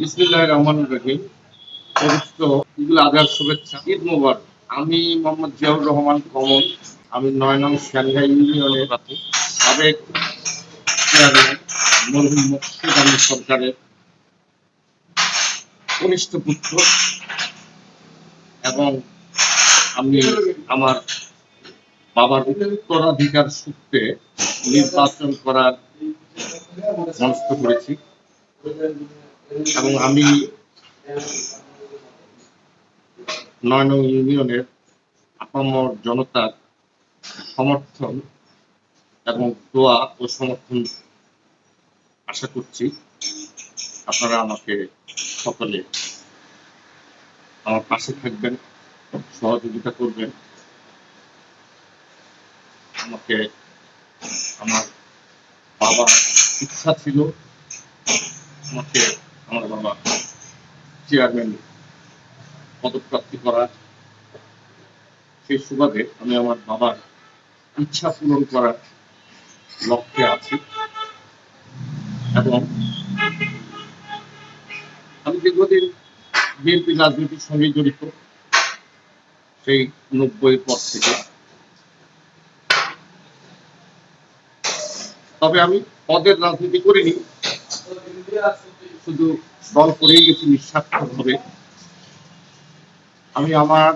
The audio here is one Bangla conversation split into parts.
বিসমিল্লাহির রহমানির রহিম। পবিত্র ঈদুল আজহার শুভেচ্ছা। ঈদ মোবারক। আমি মোহাম্মদ জিয়াউর রহমান কমল। আমি ৯ নং শ্যানঘাই ইউনিয়নের সাবেক চেয়ারম্যান মরহুম মুর্শিদ আলী সরকারের কনিষ্ঠ পুত্র এবং আমি আমার বাবার উত্তরাধিকার সূত্রে নির্বাচন করার মনস্থ করেছি এবং আমি ৯ নং ইউনিয়নের আপামর জনতার সমর্থন এবং দোয়া ও সমর্থন আশা করছি। আপনারা আমাকে সকলে আমার পাশে থাকবেন, সহযোগিতা করবেন। আমাকে আমার বাবা ইচ্ছা ছিল আমাকে আমার বাবা চেয়ারম্যান পদপ্রাপ্তি করার, সেই সুবাদে আমি আমার বাবার ইচ্ছা পূরণ করার লক্ষ্যে আছি এবং আমি দীর্ঘদিন বিএনপি রাজনীতির সঙ্গে জড়িত, সেই ৯০ পর থেকে। তবে আমি পদের রাজনীতি করিনি, শুধু দল করেই গেছি নিঃস্বার্থভাবে। আমি আমার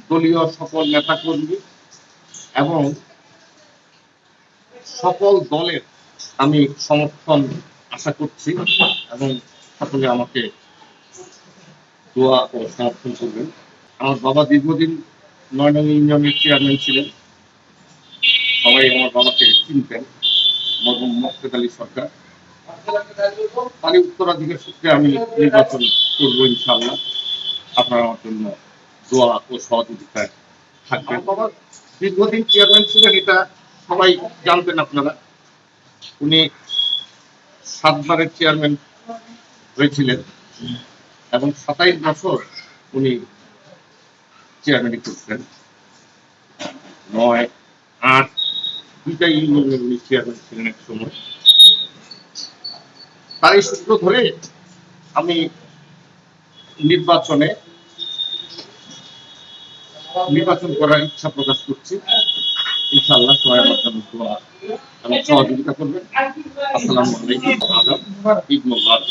দলীয় সকল নেতাকর্মী এবং সকল দলের আমি সমর্থন আশা করছি এবং সকলে আমাকে দোয়া ও সমর্থন করবেন। আমার বাবা দীর্ঘদিন ৯ নং ইউনিয়নের চেয়ারম্যান ছিলেন, সবাই আমার বাবাকে চিনতেন, মরহুম মুর্শিদ আলী সরকার। তারই উত্তরাধিকার সূত্রে আমি নির্বাচন করবো ইনশাআল্লাহ। আপনারা আমার জন্য দোয়া ও সহযোগিতায় থাকবেন। বাবা দীর্ঘদিন চেয়ারম্যান ছিলেন, এটা সবাই জানতেন আপনারা। উনি ৭ বারের চেয়ারম্যান হয়েছিলেন এবং ২৭ বছর উনি চেয়ারম্যানই করতেন। ৯, ৮ দুইটা ইউনিয়নের উনি চেয়ারম্যান ছিলেন এক সময়। তারই সূত্র ধরে আমি নির্বাচন করার ইচ্ছা প্রকাশ করছি। ইনশাআল্লাহ সবাই আমার জন্য দোয়া এবং সহযোগিতা করবেন। আসসালামু আলাইকুম। ঈদ মোবারক।